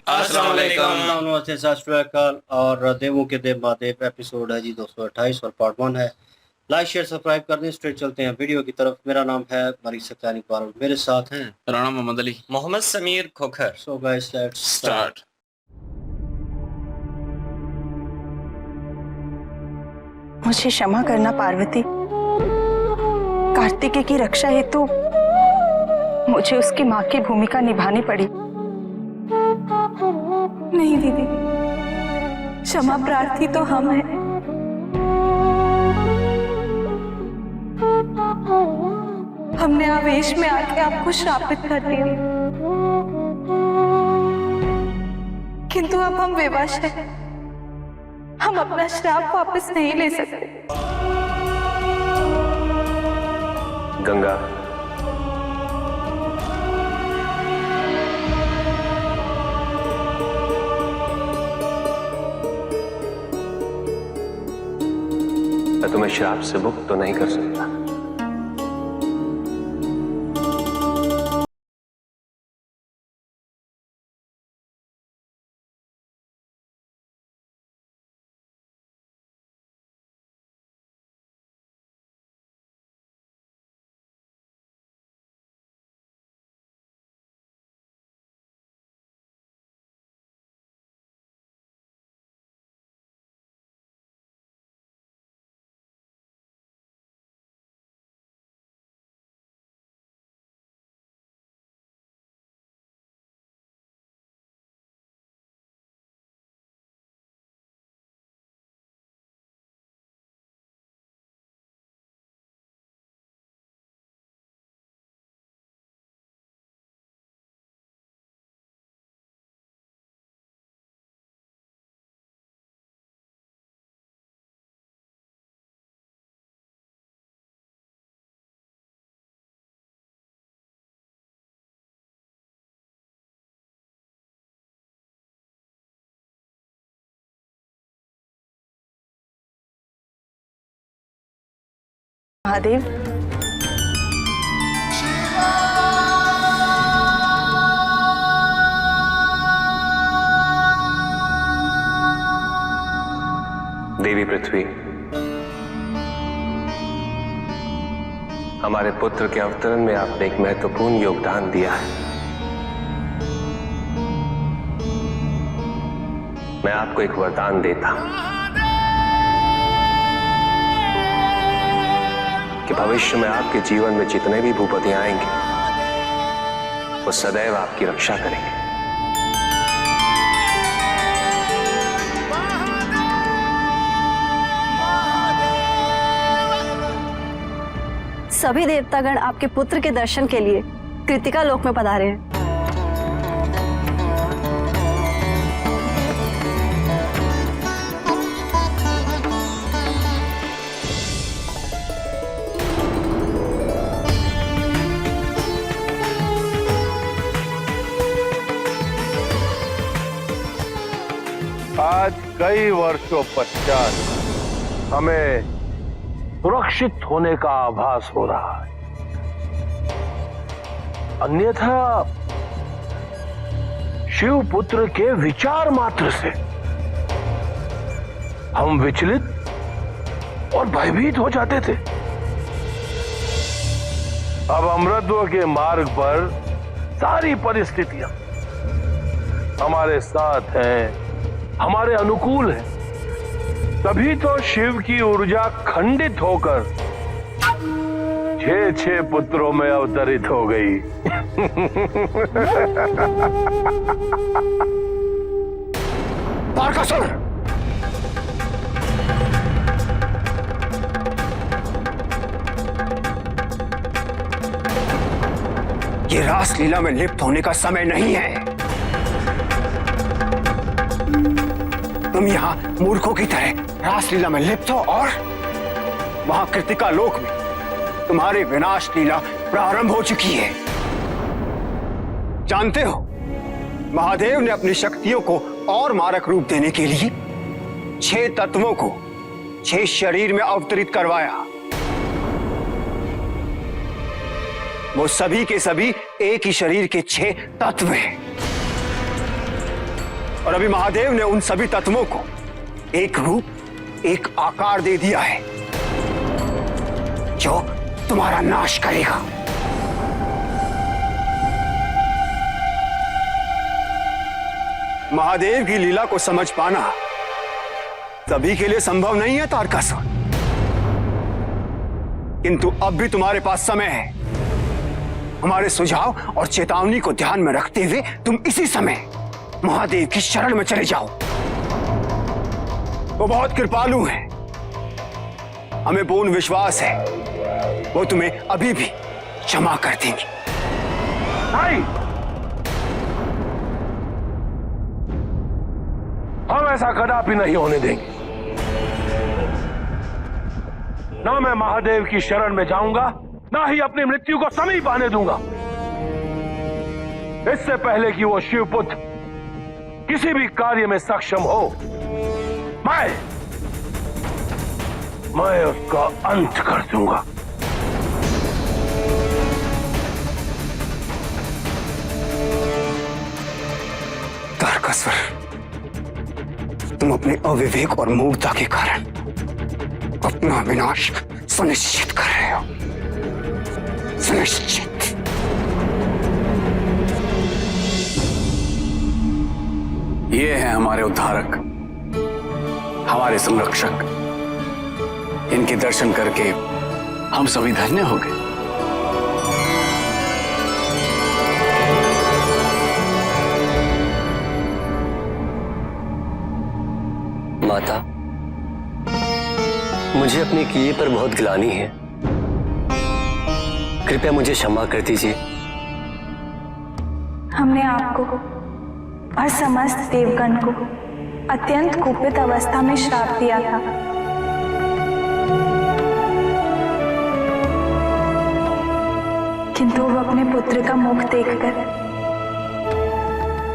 अस्सलाम वालेकुम। नमस्ते, सत श्री अकाल। और देवों के देव महादेव एपिसोड है जी 228 और पार्ट 1 है। लाइक शेयर सब्सक्राइब कर दें। स्ट्रेट चलते हैं वीडियो की तरफ। मेरा नाम है मलिक सत्यानी पारुल, मेरे साथ हैं Rana Mohammad Ali, Mohammad Sameer Khokhar. So guys let's start. मुझे क्षमा करना पार्वती। कार्तिकेय की रक्षा हेतु मुझे उसकी मां की भूमिका निभानी पड़ी। नहीं दीदी, क्षमा प्रार्थी तो हम हैं। हमने आवेश में आके आपको श्रापित कर दिया, किंतु अब हम विवश हैं। हम अपना श्राप वापस नहीं ले सकते। गंगा, मैं तुम्हें श्राप से मुक्त तो नहीं कर सकता। महादेव, देवी पृथ्वी, हमारे पुत्र के अवतरण में आपने एक महत्वपूर्ण योगदान दिया है। मैं आपको एक वरदान देता हूं कि भविष्य में आपके जीवन में जितने भी भूपति आएंगे वो सदैव आपकी रक्षा करेंगे। सभी देवतागण आपके पुत्र के दर्शन के लिए कृतिका लोक में पधारे हैं। आज कई वर्षों पश्चात हमें सुरक्षित होने का आभास हो रहा है। अन्यथा शिव पुत्र के विचार मात्र से हम विचलित और भयभीत हो जाते थे। अब अमृतत्व के मार्ग पर सारी परिस्थितियां हमारे साथ हैं, हमारे अनुकूल है। तभी तो शिव की ऊर्जा खंडित होकर 6 पुत्रों में अवतरित हो गई। तारकासुर, ये रासलीला में लिप्त होने का समय नहीं है। तुम यहां मूर्खों की तरह रासलीला में लिप्त हो और वहां कृतिका लोक में तुम्हारी विनाश लीला प्रारंभ हो चुकी है। जानते हो, महादेव ने अपनी शक्तियों को और मारक रूप देने के लिए 6 तत्वों को 6 शरीर में अवतरित करवाया। वो सभी के सभी एक ही शरीर के 6 तत्व हैं। और अभी महादेव ने उन सभी तत्वों को एक रूप, एक आकार दे दिया है जो तुम्हारा नाश करेगा। महादेव की लीला को समझ पाना सभी के लिए संभव नहीं है तारकासुर, किंतु अब भी तुम्हारे पास समय है। हमारे सुझाव और चेतावनी को ध्यान में रखते हुए तुम इसी समय महादेव की शरण में चले जाओ। वो बहुत कृपालु हैं, हमें पूर्ण विश्वास है वो तुम्हें अभी भी क्षमा कर देंगे। नहीं, हम ऐसा कदापि नहीं होने देंगे। ना मैं महादेव की शरण में जाऊंगा, ना ही अपनी मृत्यु को समीप आने दूंगा। इससे पहले कि वो शिवपुत्र किसी भी कार्य में सक्षम हो, मैं उसका अंत कर दूंगा। तारकासुर, तुम अपने अविवेक और मूर्खता के कारण अपना विनाश सुनिश्चित कर रहे हो। सुनिश्चित। ये हैं हमारे उद्धारक, हमारे संरक्षक। इनके दर्शन करके हम सभी धन्य हो गए। माता, मुझे अपने किए पर बहुत गिलानी है, कृपया मुझे क्षमा कर दीजिए। हमने आपको और समस्त देवगण को अत्यंत कुपित अवस्था में श्राप दिया था। किंतु वो अपने पुत्र का मुख देखकर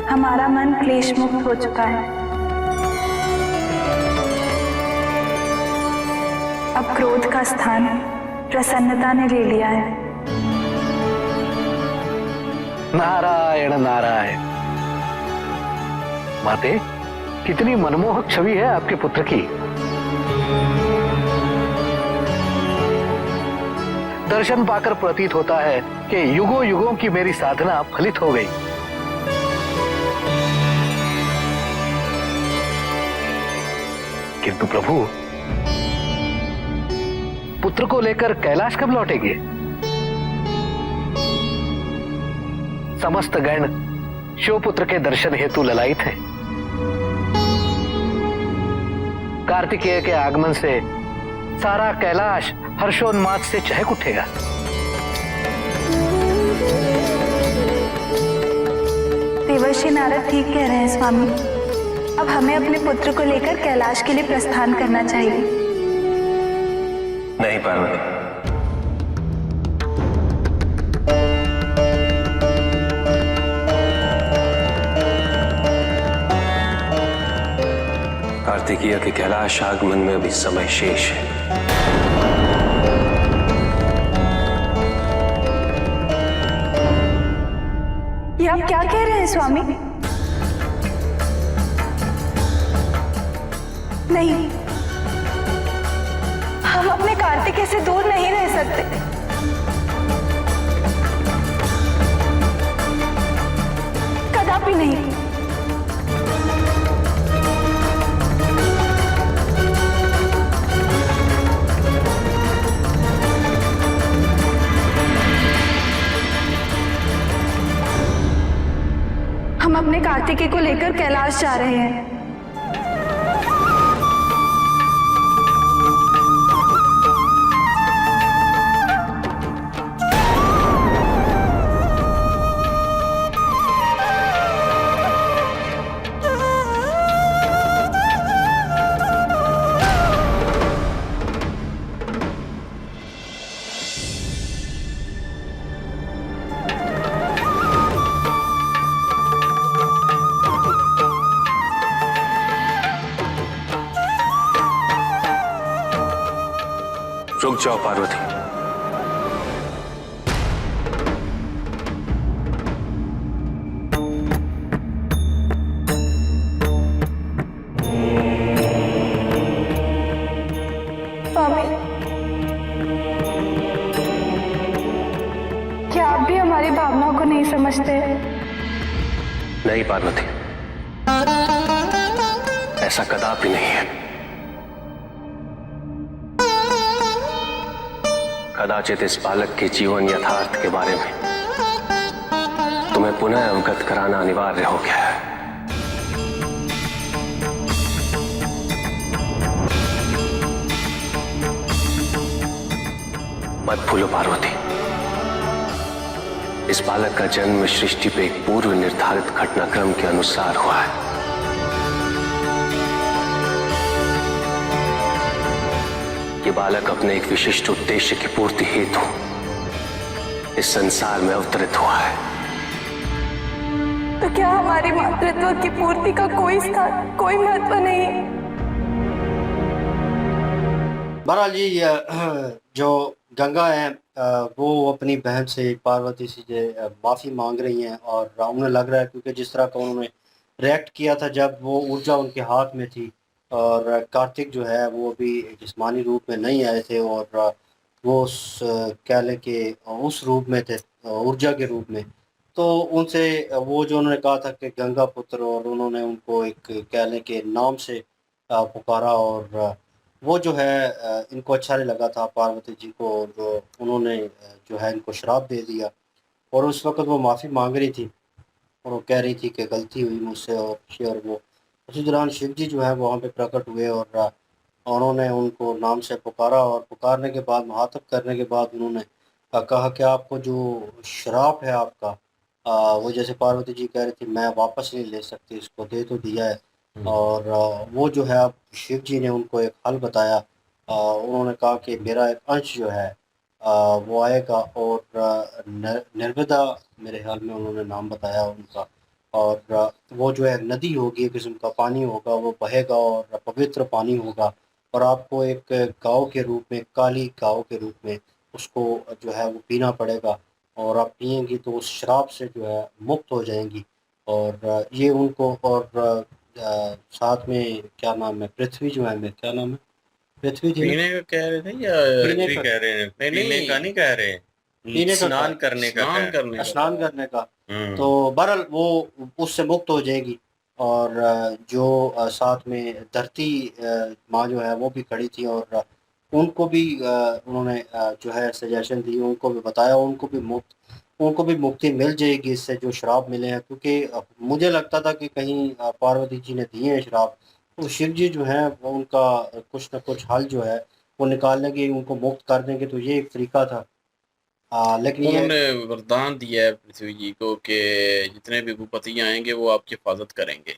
हमारा मन क्लेश मुक्त हो चुका है। अब क्रोध का स्थान प्रसन्नता ने ले लिया है। नारायण नारायण। माते, कितनी मनमोहक छवि है आपके पुत्र की। दर्शन पाकर प्रतीत होता है कि युगों युगों की मेरी साधना फलित हो गई। किंतु प्रभु, पुत्र को लेकर कैलाश कब लौटेंगे? समस्त गण शिवपुत्र के दर्शन हेतु ललायित हैं। कार्तिकेय के आगमन से सारा कैलाश हर्षोन्माद से चहक उठेगा। देवर्षि नारद ठीक कह रहे हैं स्वामी। अब हमें अपने पुत्र को लेकर कैलाश के लिए प्रस्थान करना चाहिए। नहीं पार्वती, कार्तिकेय के कैलाश आगमन में अभी समय शेष है। ये आप क्या कह रहे हैं स्वामी? नहीं, हम अपने कार्तिकेय से दूर नहीं रह सकते। कदापि नहीं। हम अपने कार्तिकेय को लेकर कैलाश जा रहे हैं। रुक जाओ पार्वती। समझते हैं। नहीं पार्वती, ऐसा कदापि नहीं है। कदाचित इस बालक के जीवन यथार्थ के बारे में तुम्हें पुनः अवगत कराना अनिवार्य हो गया है। मत भूलो पार्वती, इस बालक का जन्म सृष्टि पे एक पूर्व निर्धारित घटनाक्रम के अनुसार हुआ है। ये बालक अपने एक विशिष्ट उद्देश्य की पूर्ति हेतु इस संसार में अवतरित हुआ है। तो क्या हमारी मातृत्व की पूर्ति का कोई स्थान, कोई महत्व नहीं? बहरहाल जी जो गंगा है वो अपनी बहन से पार्वती से माफ़ी मांग रही हैं और उन्हें लग रहा है क्योंकि जिस तरह का उन्होंने रिएक्ट किया था जब वो ऊर्जा उनके हाथ में थी और कार्तिक जो है वो अभी जिस्मानी रूप में नहीं आए थे और वो उस कह लें कि उस रूप में थे, ऊर्जा के रूप में। तो उनसे वो जो उन्होंने कहा था कि गंगा पुत्र, और उन्होंने उनको एक कह लें कि नाम से पुकारा और वो जो है इनको अच्छा नहीं लगा था पार्वती जी को, और जो उन्होंने जो है इनको श्राप दे दिया। और उस वक़्त वो माफ़ी मांग रही थी और वो कह रही थी कि गलती हुई मुझसे और वो उसी दौरान शिव जी जो है वहाँ पे प्रकट हुए और उन्होंने उनको नाम से पुकारा और पुकारने के बाद मुखातब करने के बाद उन्होंने कहा कि आपको जो श्राप है आपका वो जैसे पार्वती जी कह रही थी मैं वापस नहीं ले सकती, इसको दे तो दिया है। और वो जो है अब शिव जी ने उनको एक हल बताया। उन्होंने कहा कि मेरा एक अंश जो है वो आएगा और नर्मदा मेरे ख्याल में उन्होंने नाम बताया उनका, और वो जो है नदी होगी, एक किस्म का पानी होगा, वो बहेगा और पवित्र पानी होगा और आपको एक गाँव के रूप में, काली गाँव के रूप में उसको जो है वो पीना पड़ेगा और आप पिएंगी तो उस श्राप से जो है मुक्त हो जाएंगी। और ये उनको और साथ में क्या नाम है, पृथ्वी जो है, मैं क्या नाम है, पृथ्वी थी ना? पीने का कह रहे थे या पीने भी का कह रहे हैं? नहीं पीने का नहीं कह रहे, पीने का स्नान करने का स्नान करने का स्नान करने का। तो बहरहाल वो उससे मुक्त हो जाएगी। और जो साथ में धरती माँ जो है वो भी खड़ी थी और उनको भी उन्होंने जो है सजेशन दी, उनको भी बताया, उनको भी मुक्ति मिल जाएगी इससे जो श्राप मिले हैं। क्योंकि मुझे लगता था कि कहीं पार्वती जी ने दिए हैं श्राप, तो शिव जी जो है वो उनका कुछ न कुछ हल जो है वो निकाल लेंगे, उनको मुक्त कर देंगे। तो ये एक तरीका था। लेकिन ये उन्होंने वरदान दिया है पृथ्वी जी को कि जितने भी भूपति आएंगे वो आपकी हिफाजत करेंगे।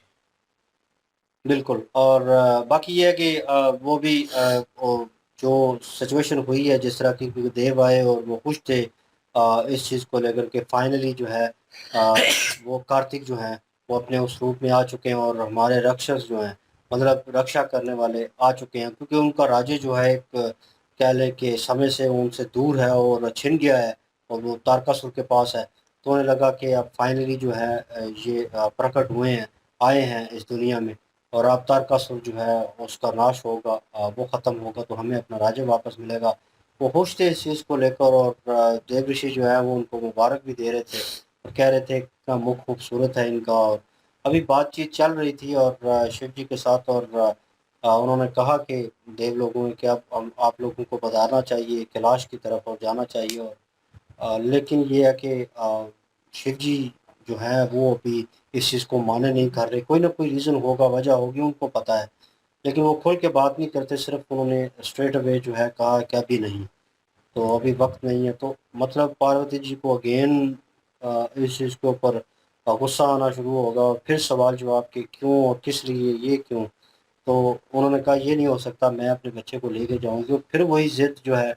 बिल्कुल। और बाकी ये है कि वो भी वो जो सिचुएशन हुई है जिस तरह की, क्योंकि देव आए और वो खुश थे इस चीज़ को लेकर के फाइनली जो है वो कार्तिक जो हैं वो अपने उस रूप में आ चुके हैं और हमारे रक्षस जो हैं, मतलब रक्षा करने वाले आ चुके हैं। क्योंकि उनका राज्य जो है एक कह लें कि समय से उनसे दूर है और छिन गया है और वो तारकासुर के पास है। तो उन्हें लगा कि अब फाइनली जो है ये प्रकट हुए हैं, आए हैं इस दुनिया में और अब तारकासुर जो है उसका नाश होगा, वो ख़त्म होगा तो हमें अपना राज्य वापस मिलेगा। वो खुश थे इस चीज़ को लेकर और देव ऋषि जो है वो उनको मुबारक भी दे रहे थे और कह रहे थे इतना मुख खूबसूरत है इनका। और अभी बातचीत चल रही थी और शिव जी के साथ, और उन्होंने कहा कि देव लोगों ने कि अब आप लोगों को बताना चाहिए, कैलाश की तरफ और जाना चाहिए। और लेकिन ये है कि शिव जी जो है वो अभी इस चीज़ को माने नहीं कर रहे। कोई ना कोई रीज़न होगा, वजह होगी, उनको पता है, लेकिन वो खुल के बात नहीं करते। सिर्फ उन्होंने स्ट्रेट अवे जो है कहा कि अभी नहीं, तो अभी वक्त नहीं है। तो मतलब पार्वती जी को अगेन इस चीज़ के ऊपर गुस्सा आना शुरू होगा और फिर सवाल जवाब कि क्यों और किस लिए, ये क्यों। तो उन्होंने कहा ये नहीं हो सकता, मैं अपने बच्चे को लेके जाऊंगी। और फिर वही ज़िद जो है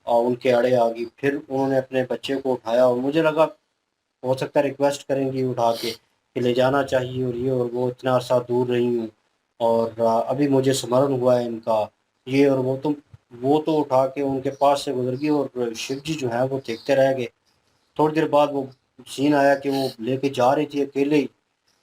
उनके आड़े आ गई। फिर उन्होंने अपने बच्चे को उठाया और मुझे लगा हो सकता है रिक्वेस्ट करेंगी उठा के कि ले जाना चाहिए और ये और वो, इतना अर्सा दूर रही हूँ और अभी मुझे स्मरण हुआ है इनका, ये और वो तो उठा के उनके पास से गुजर गई और शिव जी जो है वो देखते रह गए। थोड़ी देर बाद वो सीन आया कि वो लेके जा रही थी अकेले ही,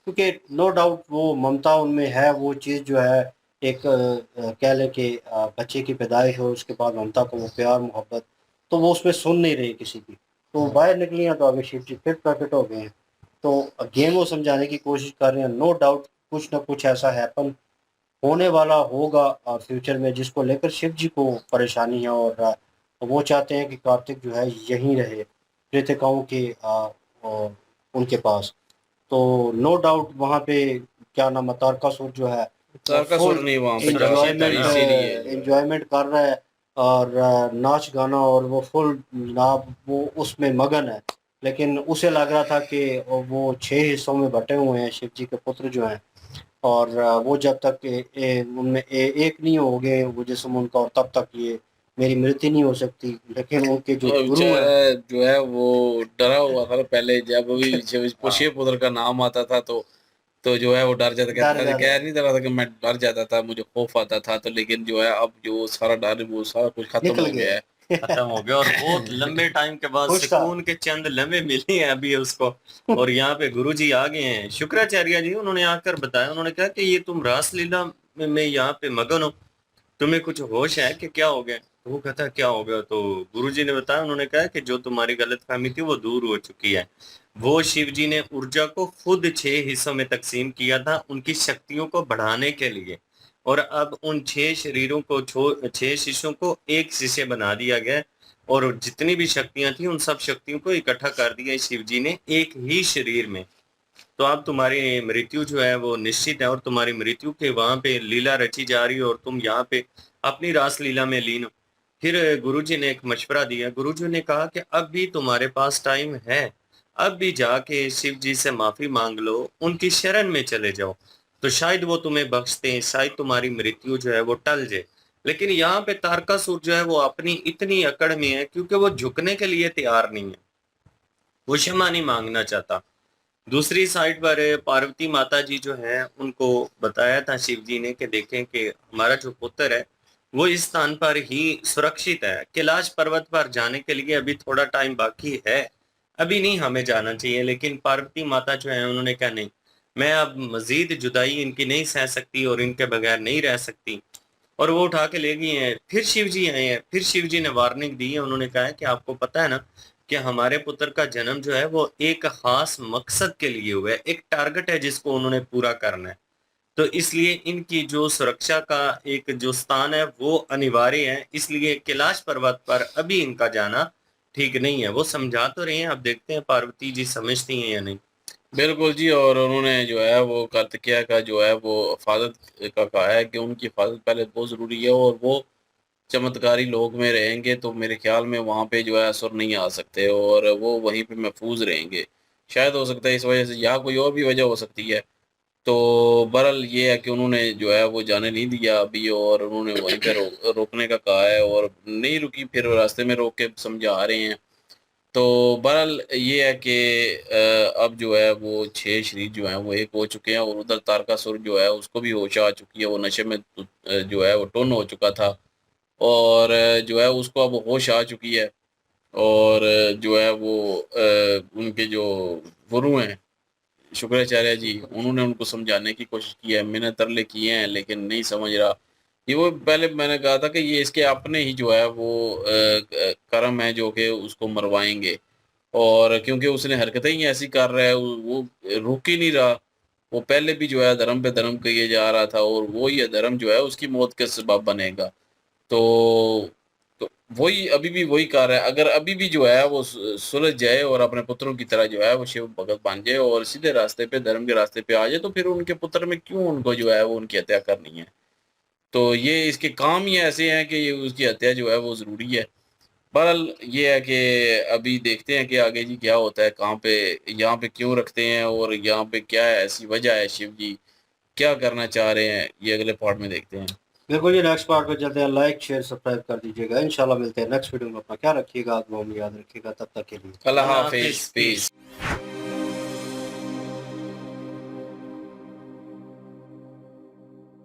क्योंकि नो डाउट वो ममता उनमें है, वो चीज़ जो है एक कह लें कि बच्चे की पैदाइश और उसके बाद ममता को वो प्यार मोहब्बत, तो वो उसमें सुन नहीं रही किसी की। तो बाहर निकली हैं तो आगे शिव जी फिर प्रकट हो गए हैं। तो गेम वो समझाने की कोशिश कर रहे हैं। नो डाउट कुछ ना कुछ ऐसा हैपन होने वाला होगा फ्यूचर में, जिसको लेकर शिव जी को परेशानी है और वो चाहते हैं कि कार्तिक जो है यहीं रहे कृतिकाओं के उनके पास। तो नो डाउट वहाँ पे क्या नाम है, तारकासुर जो है तारकासुर नहीं वहाँ पे जाशिद है, इसीलिए एंजॉयमेंट कर रहा है और नाच गाना, और वो फुल जनाब वो उसमें मगन है। लेकिन उसे लग रहा था कि वो 6 हिस्सों में बटे हुए हैं शिव जी के पुत्र जो हैं, और वो जब तक उनमें एक नहीं हो गए वो जिस्म उनका, और तब तक ये मेरी मृत्यु नहीं हो सकती। लेकिन उनके जो और गुरु हैं बेचारा जो है वो डरा हुआ था पहले, जब भी शिव पुत्र का नाम आता था तो जो है वो डर जाता, कह नहीं रहा था कि मैं डर जाता था, मुझे खौफ आता था। तो लेकिन जो है अब जो सारा डर वो सारा कुछ खत्म निकल हो गया है। खत्म हो गया और बहुत लंबे टाइम के बाद खुश था। सुकून के चंद लम्हे मिले हैं अभी उसको। और यहाँ पे गुरुजी आ गए हैं, शुक्राचार्य जी, उन्होंने आकर बताया, उन्होंने कहा कि ये तुम रासलीला में यहाँ पे मगन हो, तुम्हें कुछ होश है कि क्या हो गया? तो वो कहता क्या हो गया? तो गुरुजी ने बताया, उन्होंने कहा कि जो तुम्हारी गलतफहमी थी वो दूर हो चुकी है। वो शिव जी ने ऊर्जा को खुद 6 हिस्सों में तकसीम किया था उनकी शक्तियों को बढ़ाने के लिए, और अब उन 6 शरीरों को 6 शिष्यों को एक शिष्य बना दिया गया, और जितनी भी शक्तियां थी उन सब शक्तियों को इकट्ठा कर दिया शिव जी ने एक ही शरीर में। तो अब तुम्हारी मृत्यु जो है वो निश्चित है, और तुम्हारी मृत्यु के वहां पे लीला रची जा रही है, और तुम यहाँ पे अपनी रास लीला में लीन हो। फिर गुरुजी ने एक मशवरा दिया। गुरुजी ने कहा कि अब भी तुम्हारे पास टाइम है, अब भी जाके शिव जी से माफी मांग लो, उनकी शरण में चले जाओ, तो शायद वो तुम्हें बख्श दें, शायद तुम्हारी मृत्यु जो है वो टल जाए। लेकिन यहाँ पे तारकासुर जो है वो अपनी इतनी अकड़ में है, क्योंकि वो झुकने के लिए तैयार नहीं है, वो क्षमा नहीं मांगना चाहता। दूसरी साइड पर पार्वती माता जी जो है उनको बताया था शिव जी ने कि देखें कि हमारा जो पुत्र है वो इस स्थान पर ही सुरक्षित है, कैलाश पर्वत पर जाने के लिए अभी थोड़ा टाइम बाकी है, अभी नहीं हमें जाना चाहिए। लेकिन पार्वती माता जो है उन्होंने कहा नहीं, मैं अब मजीद जुदाई इनकी नहीं सह सकती और इनके बगैर नहीं रह सकती, और वो उठा के ले गई हैं। फिर शिव जी आए हैं, फिर शिव जी ने वार्निंग दी है। उन्होंने कहा है कि आपको पता है ना कि हमारे पुत्र का जन्म जो है वो एक खास मकसद के लिए हुआ है, एक टारगेट है जिसको उन्होंने पूरा करना है, तो इसलिए इनकी जो सुरक्षा का एक जो स्थान है वो अनिवार्य है, इसलिए कैलाश पर्वत पर अभी इनका जाना ठीक नहीं है। वो समझा तो रहे हैं, अब देखते हैं पार्वती जी समझती हैं या नहीं। बिल्कुल जी। और उन्होंने जो है वो कार्तिकेय का जो है वो हिफाजत का कहा है कि उनकी हिफाजत पहले बहुत ज़रूरी है, और वो चमत्कारी लोक में रहेंगे तो मेरे ख्याल में वहाँ पे जो है असुर नहीं आ सकते, और वो वहीं पे महफूज रहेंगे। शायद हो सकता है इस वजह से, या कोई और भी वजह हो सकती है। तो बहरहाल ये है कि उन्होंने जो है वो जाने नहीं दिया अभी, और उन्होंने वहीं पे रोकने का कहा है, और नहीं रुकी, फिर रास्ते में रोक के समझा रहे हैं। तो बहरहाल ये है कि अब जो है वो 6 शरीर जो हैं वो एक हो चुके हैं, और उधर तारकासुर जो है उसको भी होश आ चुकी है, वो नशे में जो है वो टुन हो चुका था, और जो है उसको अब होश आ चुकी है। और जो है वो उनके जो गुरु हैं शुक्राचार्य जी, उन्होंने उनको समझाने की कोशिश की है, मैंने तरले किए हैं लेकिन नहीं समझ रहा। ये वो पहले मैंने कहा था कि ये इसके अपने ही जो है वो कर्म है जो कि उसको मरवाएंगे, और क्योंकि उसने हरकतें ही ऐसी कर रहा है, वो रुक ही नहीं रहा। वो पहले भी जो है धर्म पे धर्म किए जा रहा था, और वो ये धर्म जो है उसकी मौत का सबब बनेगा। तो वही अभी भी वही कर रहा है। अगर अभी भी जो है वो सुलझ जाए और अपने पुत्रों की तरह जो है वो शिव भगत बन जाए और सीधे रास्ते पे, धर्म के रास्ते पे आ जाए, तो फिर उनके पुत्र में क्यों उनको जो है वो उनकी हत्या करनी है? तो ये इसके काम ही ऐसे हैं कि ये उसकी हत्या जो है वो ज़रूरी है। बहरहाल ये है कि अभी देखते हैं कि आगे जी क्या होता है, कहाँ पे यहाँ पे क्यों रखते हैं, और यहाँ पे क्या है ऐसी वजह है, शिव जी क्या करना चाह रहे हैं, ये अगले पार्ट में देखते हैं। बिल्कुल, ये नेक्स्ट पार्ट पे चलते हैं। लाइक शेयर सब्सक्राइब कर दीजिएगा। इंशाल्लाह मिलते हैं नेक्स्ट वीडियो में। अपना क्या रखिएगा, दुआ में याद रखिएगा। तब तक के लिए अल्लाह हाफिज़, पीस।